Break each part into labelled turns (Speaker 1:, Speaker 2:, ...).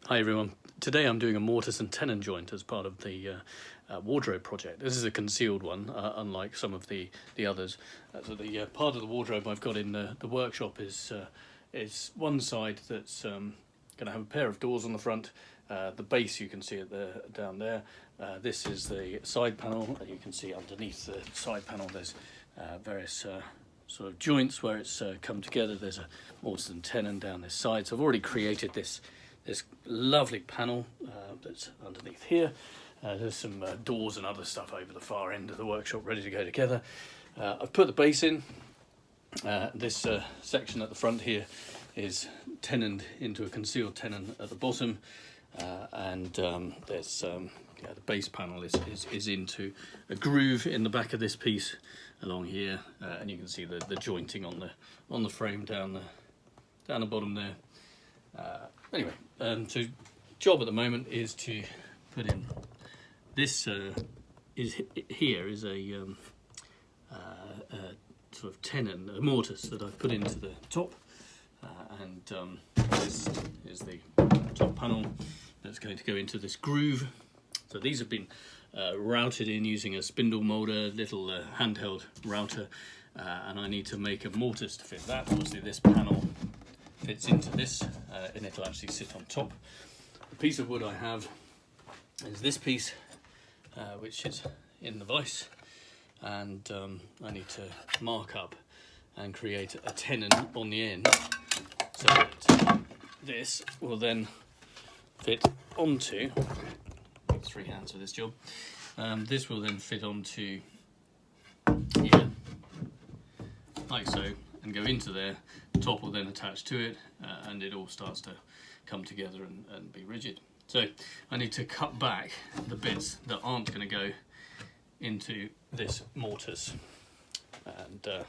Speaker 1: Hi everyone. Today I'm doing a mortise and tenon joint as part of the wardrobe project. This is a concealed one, unlike some of the others. So the part of the wardrobe I've got in the workshop is one side that's going to have a pair of doors on the front. The base, you can see it there, down there. This is the side panel. You can see underneath the side panel there's various sort of joints where it's come together. There's a mortise and tenon down this side. So I've already created this lovely panel that's underneath here. There's some doors and other stuff over the far end of the workshop ready to go together. I've put the base in. This section at the front here is tenoned into a concealed tenon at the bottom, and there's the base panel is into a groove in the back of this piece along here, and you can see the jointing on the frame down the bottom there. Anyway, so job at the moment is to put in this. Here is a sort of tenon, a mortise that I've put into the top, and this is the top panel that's going to go into this groove. So these have been routed in using a spindle moulder, little handheld router, and I need to make a mortise to fit that. Obviously this panel fits into this, and it'll actually sit on top. The piece of wood I have is this piece, which is in the vise, and I need to mark up and create a tenon on the end so that this will then fit onto, three hands for this job, this will then fit onto here, like so, and go into there. The top will then attach to it, and it all starts to come together and be rigid. So I need to cut back the bits that aren't going to go into this mortise, and let's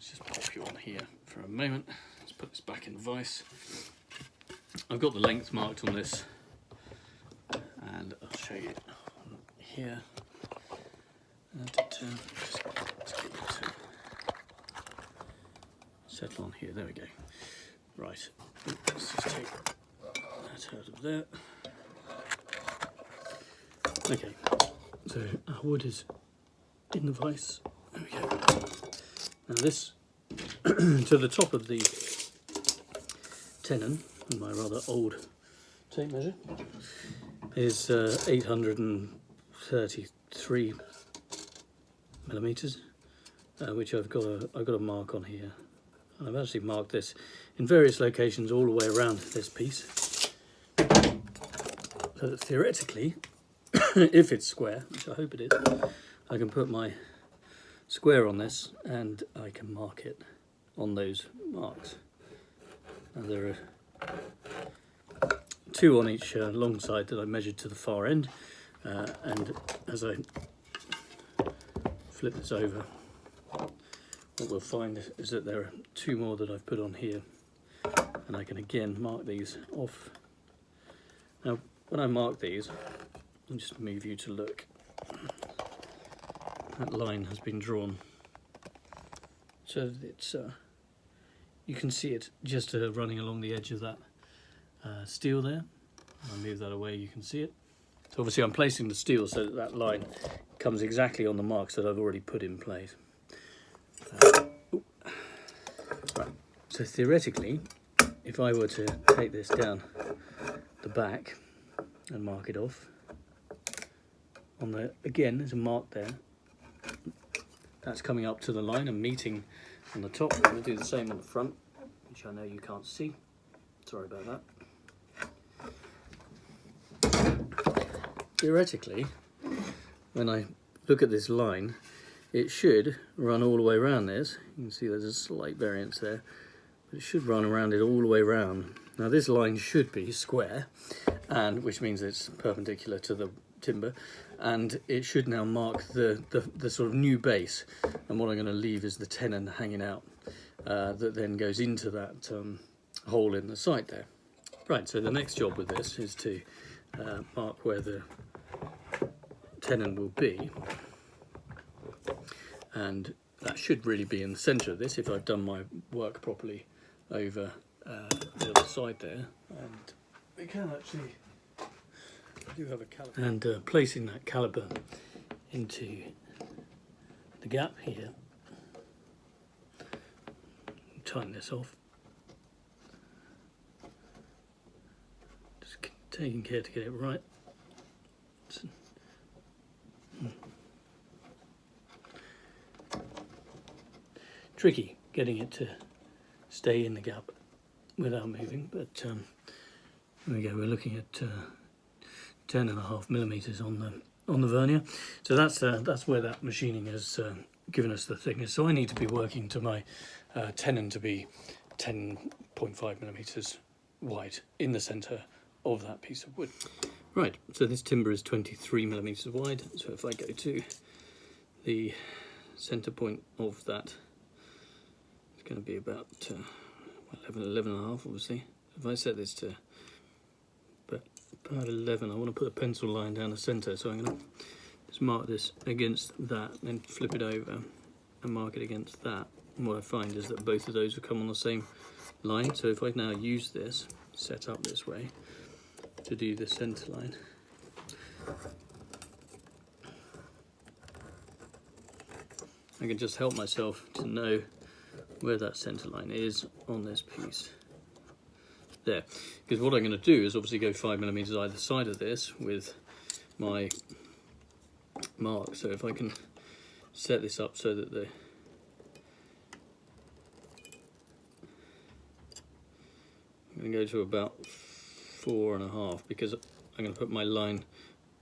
Speaker 1: just pop you on here for a moment. Let's put this back in the vise. I've got the length marked on this, and I'll show you here. Settle on here, there we go. Right, let's just take that out of there. Okay, so our wood is in the vise. There we go. Now this, to the top of the tenon, with my rather old tape measure, is 833 millimeters, which I've got a mark on here. And I've actually marked this in various locations all the way around this piece, so that theoretically, if it's square, which I hope it is, I can put my square on this and I can mark it on those marks. Now there are two on each long side that I measured to the far end, and as I flip this over, what we'll find is that there are two more that I've put on here, and I can again mark these off. Now when I mark these, I'll just move you to look. That line has been drawn so that it's you can see it just running along the edge of that steel there. I'll move that away, you can see it. So obviously I'm placing the steel so that that line comes exactly on the marks that I've already put in place. Right. So theoretically, if I were to take this down the back and mark it off, on the, again there's a mark there, that's coming up to the line and meeting on the top. I'm going to do the same on the front, which I know you can't see, sorry about that. Theoretically, when I look at this line, it should run all the way around this. You can see there's a slight variance there, but it should run around it all the way around. Now this line should be square, and which means it's perpendicular to the timber, and it should now mark the sort of new base, and what I'm going to leave is the tenon hanging out that then goes into that hole in the side there. Right, so the next job with this is to mark where the tenon will be, and that should really be in the centre of this if I've done my work properly over the other side there. And we can actually. I do have a caliper. And placing that caliper into the gap here, tighten this off. Just taking care to get it right. Tricky getting it to stay in the gap without moving, but there we go. We're looking at 10.5 millimeters on the vernier. So that's where that machining has given us the thickness. So I need to be working to my tenon to be 10.5 millimeters wide in the centre of that piece of wood. Right. So this timber is 23 millimeters wide. So if I go to the centre point of that, it's going to be about 11 and a half, obviously. If I set this to about 11, I want to put a pencil line down the centre, so I'm going to just mark this against that, then flip it over and mark it against that. And what I find is that both of those will come on the same line. So if I now use this, set up this way, to do the centre line, I can just help myself to know where that centre line is on this piece there, because what I'm going to do is obviously go 5 millimeters either side of this with my mark. So if I can set this up so that I'm going to go to about 4.5, because I'm going to put my line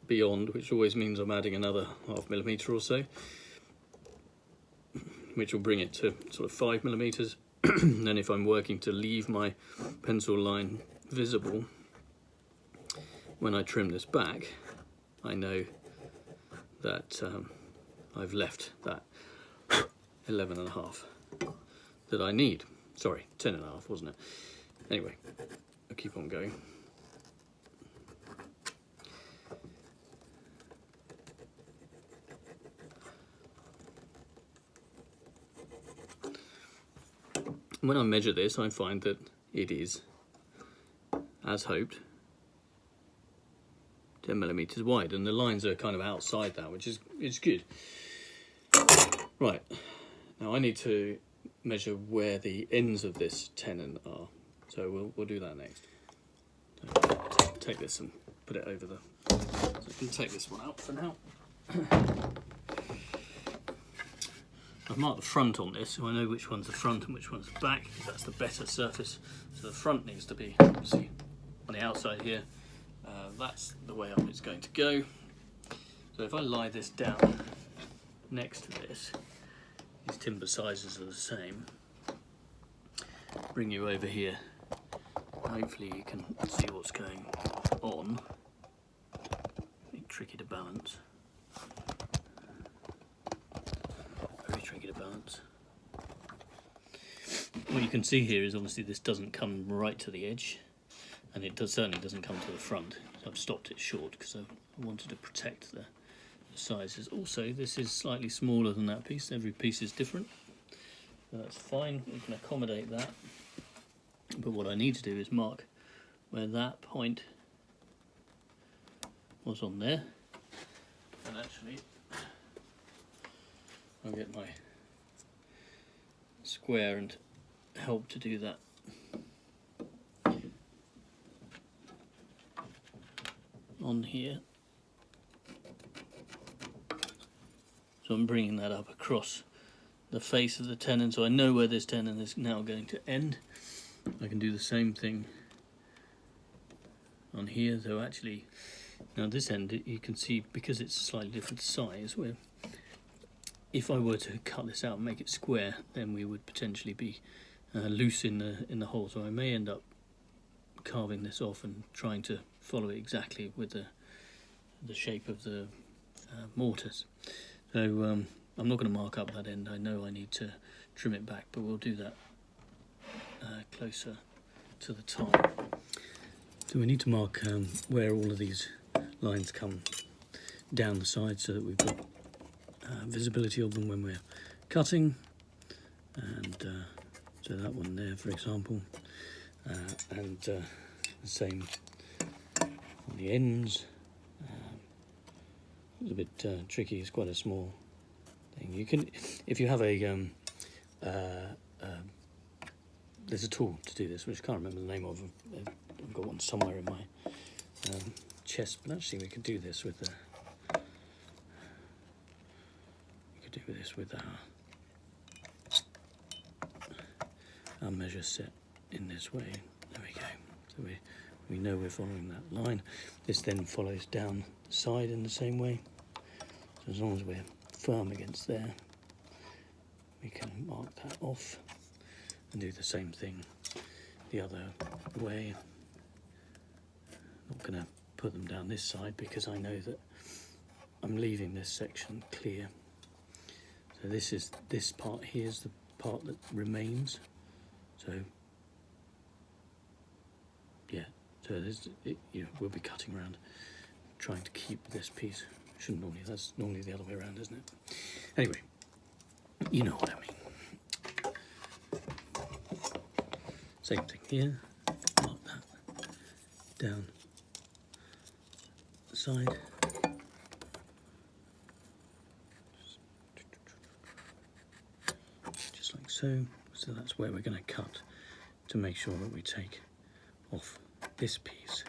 Speaker 1: beyond, which always means I'm adding another ½ millimeter or so, which will bring it to sort of 5 millimeters. And then if I'm working to leave my pencil line visible when I trim this back, I know that I've left that 11.5 that I need. Sorry, 10.5, wasn't it? Anyway, I'll keep on going. When I measure this, I find that it is, as hoped, 10 millimeters wide, and the lines are kind of outside that, which is good. Right, now I need to measure where the ends of this tenon are, so we'll do that next. So take this and put it over so I can take this one out for now. I've marked the front on this, so I know which one's the front and which one's the back, because that's the better surface. So the front needs to be, obviously, on the outside here. That's the way up it's going to go. So if I lie this down next to this, these timber sizes are the same. Bring you over here. Hopefully you can see what's going on. It's tricky to balance. Tricky to balance. What you can see here is obviously this doesn't come right to the edge, and it certainly doesn't come to the front. So I've stopped it short because I wanted to protect the sizes. Also, this is slightly smaller than that piece. Every piece is different. So that's fine. We can accommodate that. But what I need to do is mark where that point was on there, and actually I'll get my square and help to do that. On here. So I'm bringing that up across the face of the tenon, so I know where this tenon is now going to end. I can do the same thing on here, though actually, now this end you can see, because it's a slightly different size, where if I were to cut this out and make it square, then we would potentially be loose in the hole. So I may end up carving this off and trying to follow it exactly with the shape of the mortise. So I'm not going to mark up that end. I know I need to trim it back, but we'll do that closer to the top. So we need to mark where all of these lines come down the side, so that we've got visibility of them when we're cutting, and so that one there, for example, and the same the ends. It's a bit tricky. It's quite a small thing. You can, if you have a there's a tool to do this, which I can't remember the name of. I've got one somewhere in my chest, but actually we could do this with our measure set in this way. There we go. So we know we're following that line. This then follows down the side in the same way. So as long as we're firm against there, we can mark that off and do the same thing the other way. Not going to put them down this side because I know that I'm leaving this section clear. So this part here is the part that remains. So yeah, so we'll be cutting around, trying to keep this piece. Shouldn't normally, that's normally the other way around, isn't it? Anyway, you know what I mean. Same thing here, mark that down the side. Just like so. So that's where we're going to cut to make sure that we take off this piece.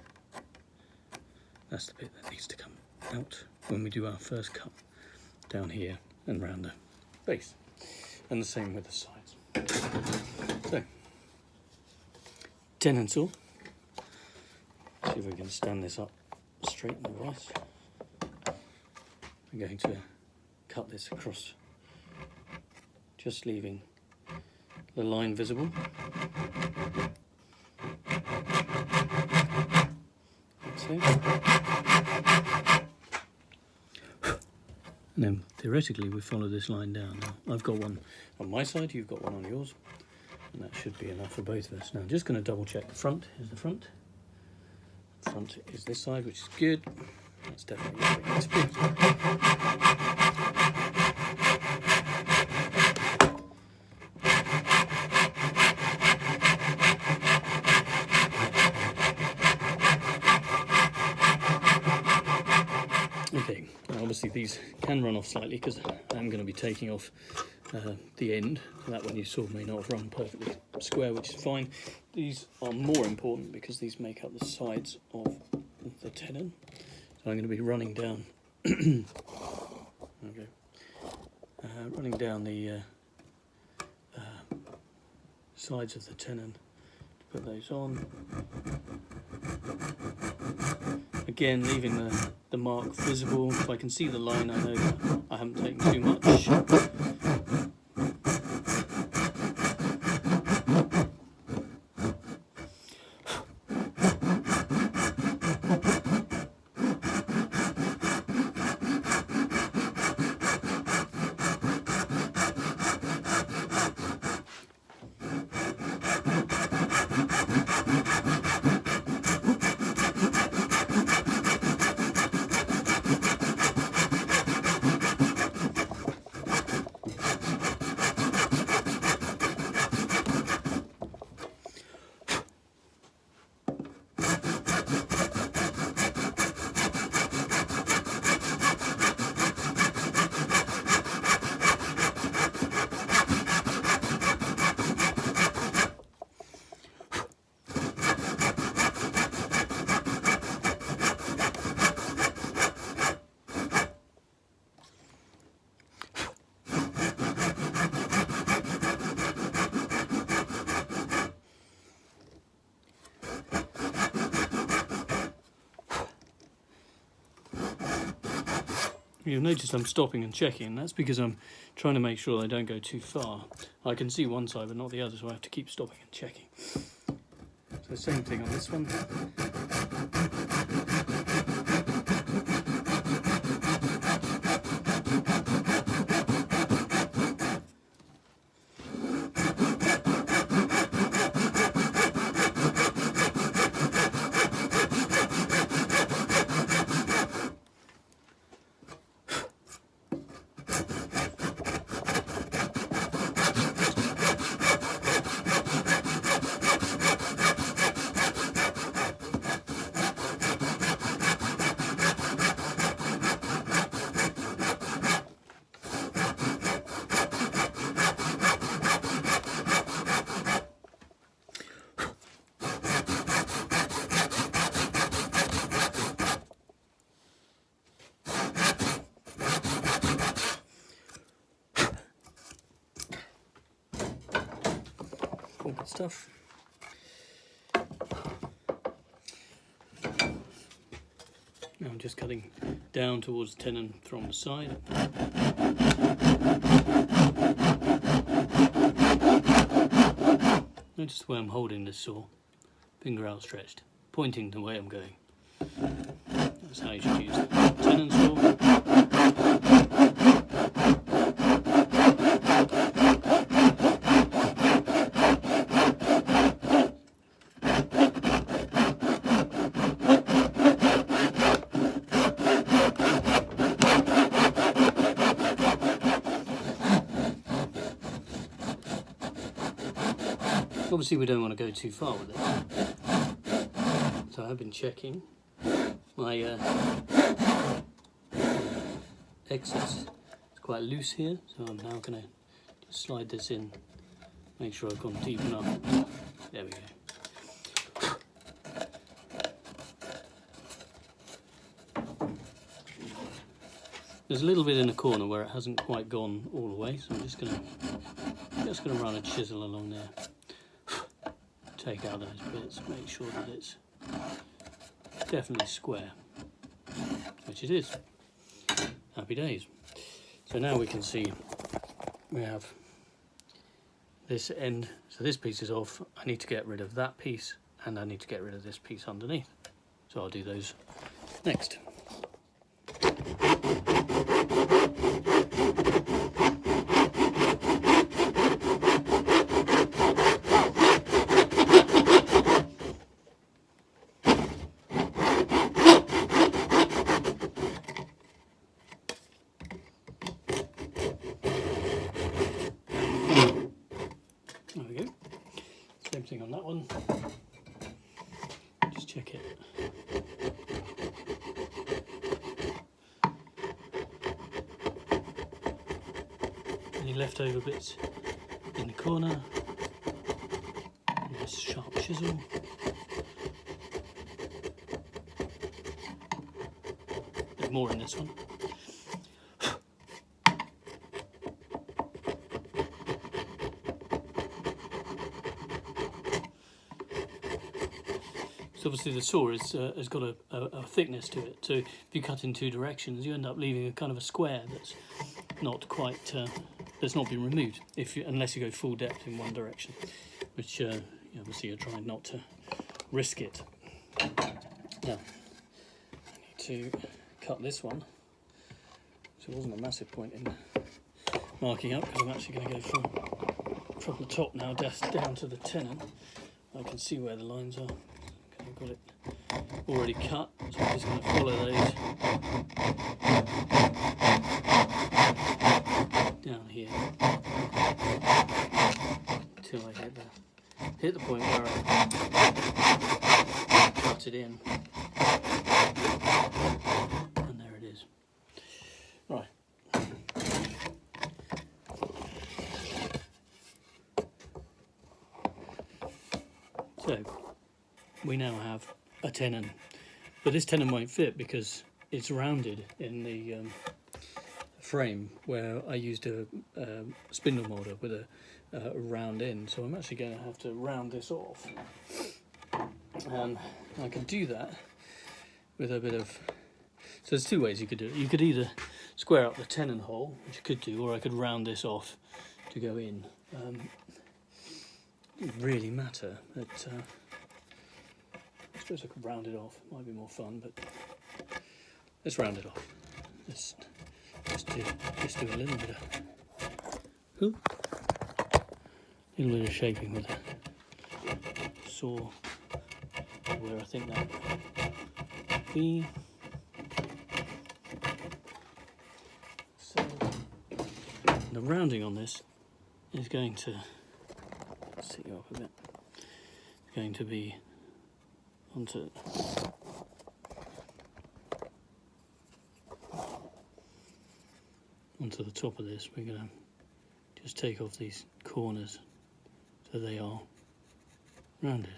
Speaker 1: That's the bit that needs to come out when we do our first cut down here and round the base. And the same with the sides. So, tenon saw. See if we can stand this up straight in the vise. We're going to cut this across, just leaving the line visible. That's it. And then theoretically we follow this line down. Now, I've got one on my side, you've got one on yours, and that should be enough for both of us. Now I'm just going to double check the front. Here's the front. The front is this side, which is good. That's definitely what it needs to be. Okay, obviously these can run off slightly because I'm going to be taking off the end. That one you saw may not have run perfectly square, which is fine. These are more important because these make up the sides of the tenon. So I'm going to be running down, running down the sides of the tenon to put those on. Again, leaving the mark visible. If I can see the line, I know that I haven't taken too much. You'll notice I'm stopping and checking, and that's because I'm trying to make sure they don't go too far. I can see one side but not the other, so I have to keep stopping and checking. So same thing on this one. all good stuff. Now I'm just cutting down towards the tenon from the side. Notice the way I'm holding this saw, finger outstretched, pointing the way I'm going. That's how you should use the tenon saw. Obviously we don't want to go too far with it, so I've been checking my excess. It's quite loose here, so I'm now going to just slide this in, make sure I've gone deep enough. There we go. There's a little bit in the corner where it hasn't quite gone all the way, so I'm just going to run a chisel along there. Take out those bits, make sure that it's definitely square, which it is. Happy days. So now we can see we have this end, so this piece is off. I need to get rid of that piece and I need to get rid of this piece underneath. So I'll do those next. There we go. Same thing on that one. Just check it. Any leftover bits in the corner. Nice sharp chisel. There's more in this one. So obviously the saw has got a thickness to it, so if you cut in two directions you end up leaving a kind of a square that's not quite, that's not been removed unless you go full depth in one direction, which obviously you're trying not to risk it. Now I need to cut this one, so there wasn't a massive point in marking up because I'm actually going to go from the top now down to the tenon. I can see where the lines are. I've got it already cut, so I'm just going to follow those down here until I hit the point where I cut it in, and there it is. Right. So we now have a tenon, but this tenon won't fit because it's rounded in the frame where I used a spindle moulder with a round end, so I'm actually going to have to round this off, and I can do that with a bit of, so there's two ways you could do it. You could either square up the tenon hole, which you could do, or I could round this off to go in. It doesn't really matter, but I suppose I could round it off, might be more fun, but let's round it off. Let's just do a little bit of shaping with a saw where I think that would be. So the rounding on this is going to set you up a bit. It's going to be onto the top of this. We're going to just take off these corners so they are rounded,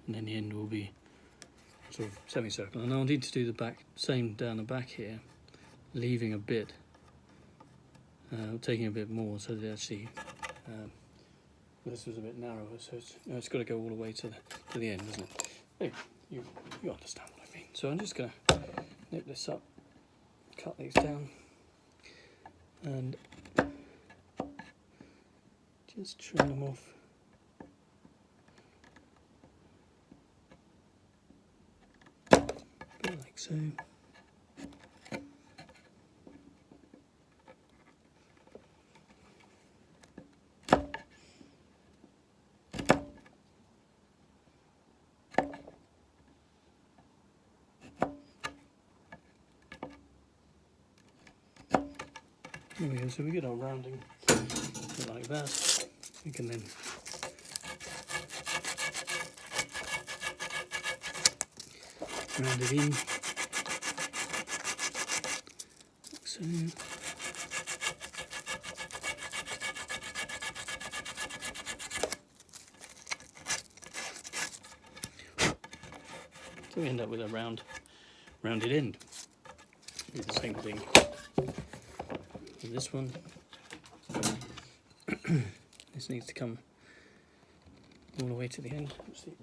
Speaker 1: and then the end will be sort of semicircular. And I'll need to do the back, same down the back here, leaving a bit, taking a bit more so that it actually This was a bit narrower, so it's got to go all the way to the end, doesn't it? Hey, you understand what I mean. So I'm just going to nip this up, cut these down, and just trim them off. Bit like so. There we go, so we get our rounding like that. We can then round it in, like so. So we end up with a rounded end. Do the same thing with this one. This needs to come all the way to the end. Let's see.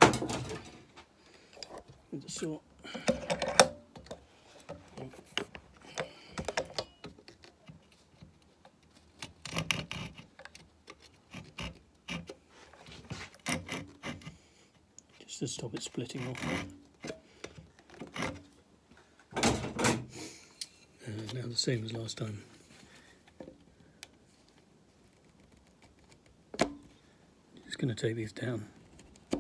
Speaker 1: With the saw. Just to stop it splitting off. Now the same as last time. Just going to take these down so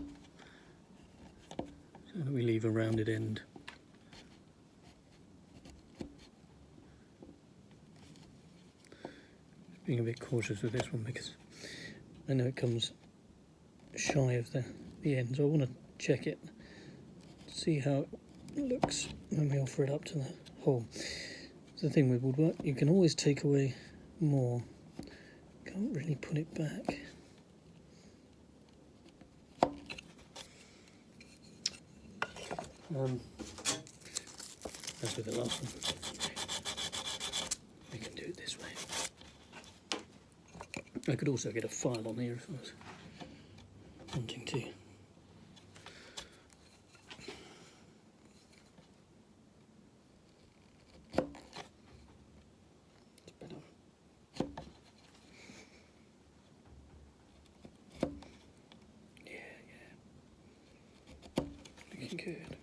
Speaker 1: that we leave a rounded end. Just being a bit cautious with this one because I know it comes shy of the end, so I want to check it, see how it looks when we offer it up to the hole. The thing with woodwork, you can always take away more, can't really put it back. As with the last one, we can do it this way. I could also get a file on here if I was wanting to. Good.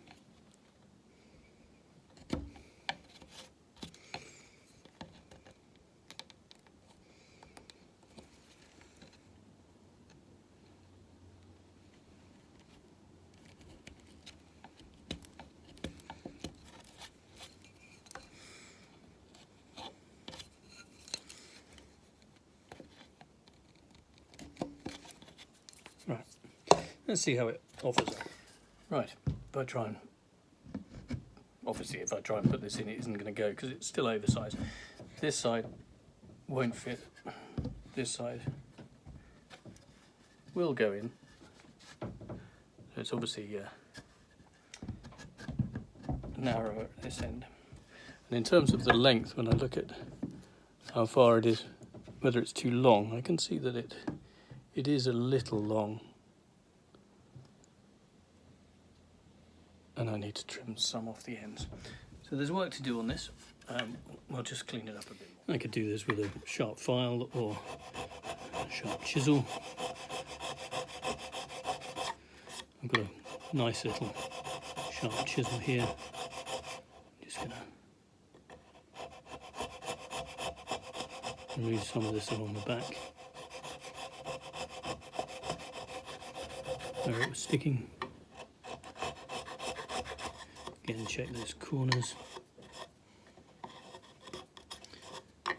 Speaker 1: Right, let's see how it offers up. Right, if I try and, obviously if I try and put this in, it isn't going to go because it's still oversized. This side won't fit, this side will go in. So it's obviously narrower at this end. And in terms of the length, when I look at how far it is, whether it's too long, I can see that it is a little long. And I need to trim some off the ends. So there's work to do on this. I'll just clean it up a bit more. I could do this with a sharp file or a sharp chisel. I've got a nice little sharp chisel here. Just gonna remove some of this along the back where it was sticking. Again, check those corners. What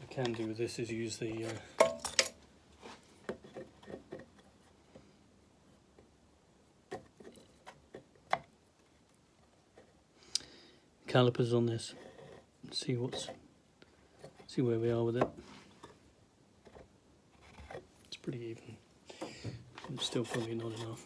Speaker 1: I can do with this is use the calipers on this and see where we are with it. It's pretty even. It's still probably not enough.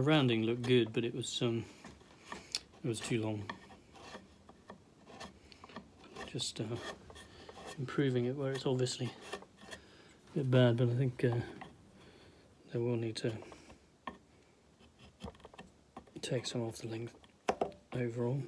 Speaker 1: rounding looked good, but it was too long. Just improving it where it's obviously a bit bad, but I think they will need to take some off the length overall.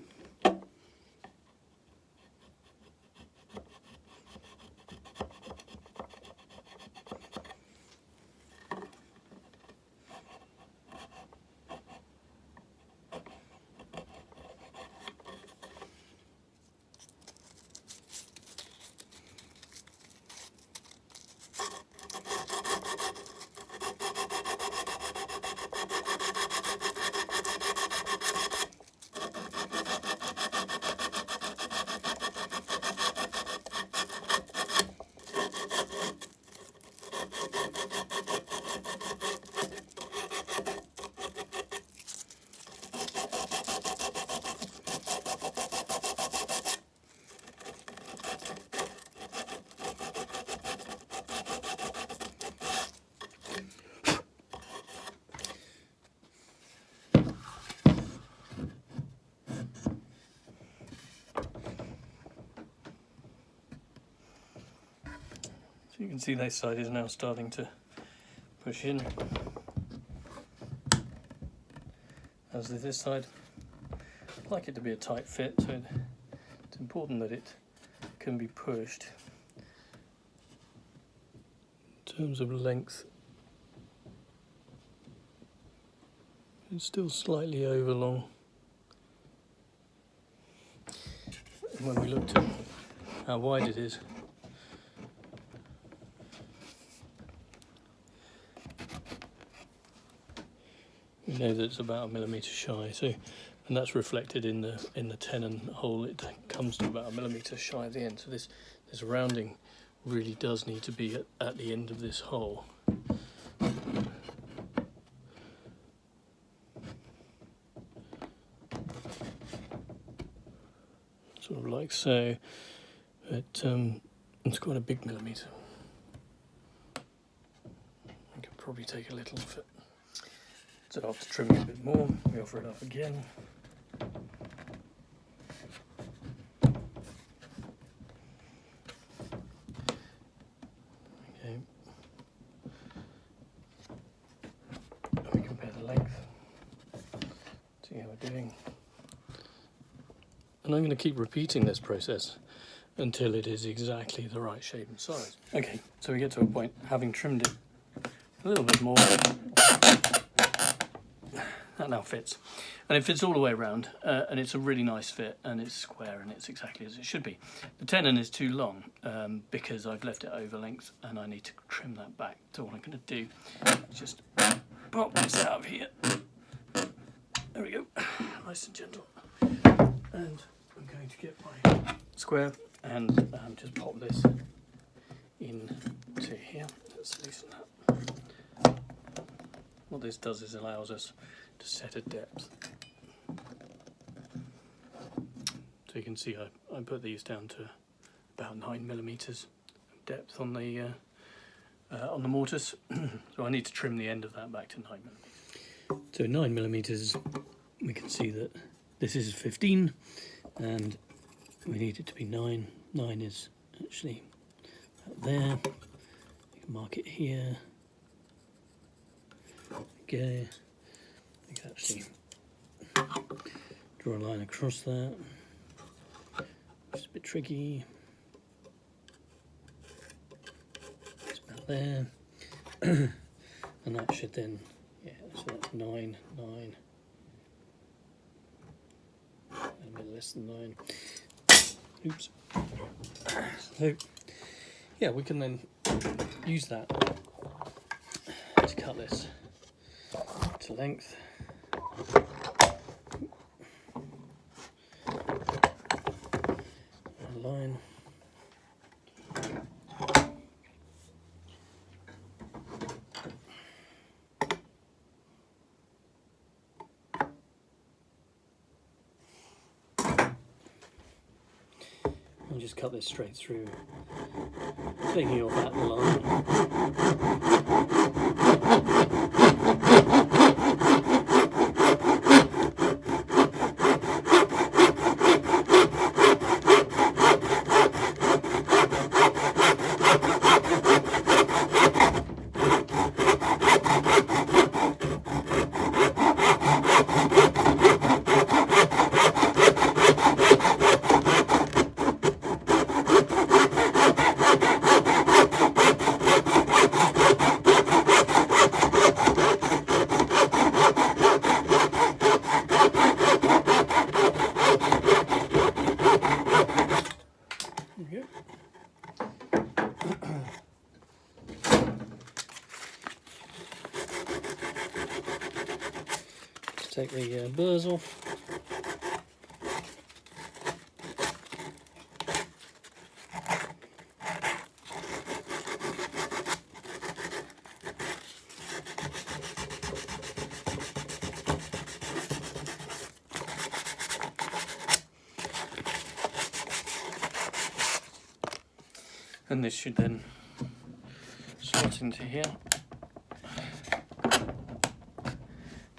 Speaker 1: So you can see this side is now starting to push in, as is this side. I'd like it to be a tight fit, so it's important that it can be pushed. In terms of length, it's still slightly over long. And when we looked at how wide it is, we know that it's about 1 millimetre shy, so, and that's reflected in the tenon hole. It comes to about 1 millimetre shy of the end, so this rounding really does need to be at the end of this hole. Sort of like so, but it's quite a big millimetre. I could probably take a little of it. So after trimming a bit more, we offer it up again. Okay. And we compare the length, see how we're doing. And I'm going to keep repeating this process until it is exactly the right shape and size. Okay, so we get to a point, having trimmed it a little bit more, that now fits. And it fits all the way around, and it's a really nice fit, and it's square, and it's exactly as it should be. The tenon is too long because I've left it over length, and I need to trim that back. So what I'm going to do is just pop this out of here. There we go, nice and gentle. And I'm going to get my square and just pop this into here. Let's loosen that. What this does is allows us to set a depth. So you can see I put these down to about 9 millimeters depth on the mortise. So I need to trim the end of that back to 9 millimeters. So 9 millimeters, we can see that this is 15 and we need it to be 9. 9 is actually about there. You can mark it here. Okay. You can actually draw a line across that. It's a bit tricky. It's about there. And that should then, yeah, so that's 9, 9. A bit less than 9. Oops. So, yeah, we can then use that to cut this to length. A line. I'll just cut this straight through, taking off that line. burrs off. And this should then slot into here,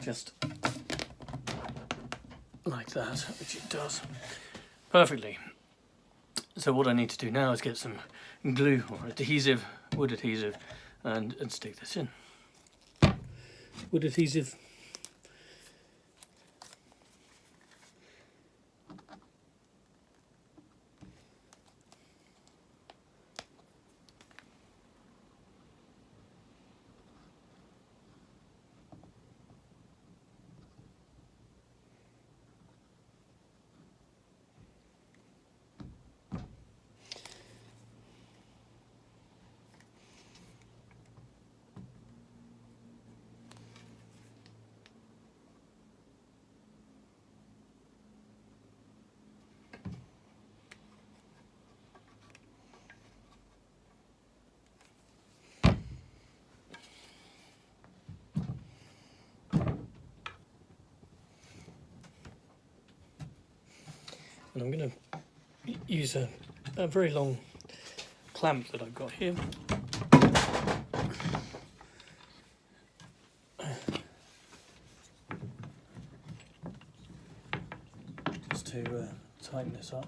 Speaker 1: just like that, which it does perfectly. So what I need to do now is get some glue or adhesive, wood adhesive, and stick this in. Wood adhesive. And I'm going to use a very long clamp that I've got here. Just to tighten this up.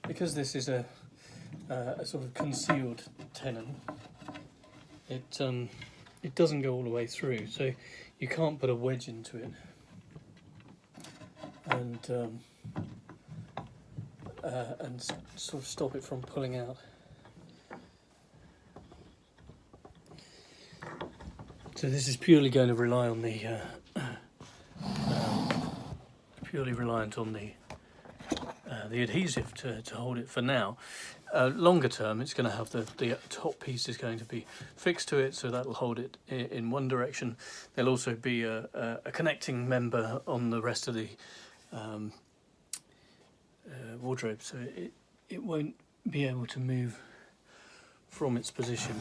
Speaker 1: Because this is a sort of concealed tenon, it doesn't go all the way through, so you can't put a wedge into it and sort of stop it from pulling out. So this is purely going to rely on the purely reliant on the adhesive to hold it for now. Longer term, it's going to have the top piece is going to be fixed to it, so that'll hold it in one direction. There'll also be a connecting member on the rest of the wardrobe, so it won't be able to move from its position.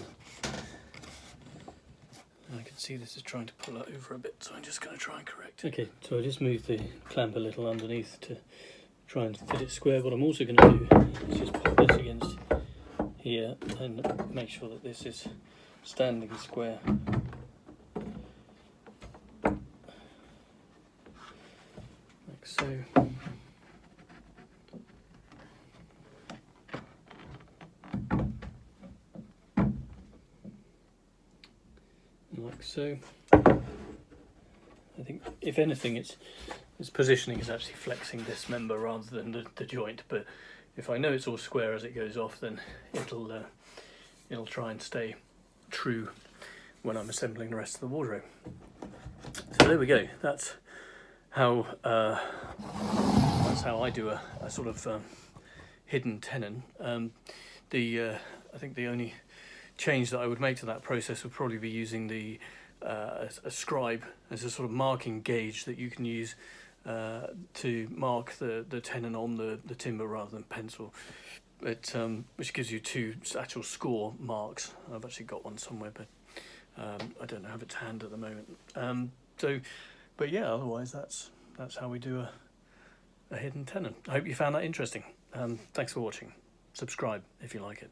Speaker 1: And I can see this is trying to pull it over a bit, so I'm just going to try and correct it. Okay, so I just moved the clamp a little underneath to try and fit it square. What I'm also going to do is just put this against here and make sure that this is standing square. Like so. Like so. I think if anything its positioning is actually flexing this member rather than the joint, but if I know it's all square as it goes off, then it'll try and stay true when I'm assembling the rest of the wardrobe. So there we go. That's how I do a sort of hidden tenon. I think the only change that I would make to that process would probably be using a scribe as a sort of marking gauge that you can use to mark the tenon on the timber rather than pencil, which gives you two actual score marks. I've actually got one somewhere, but I don't have it to hand at the moment. But yeah, otherwise that's how we do a hidden tenon. I hope you found that interesting. Thanks for watching. Subscribe if you like it.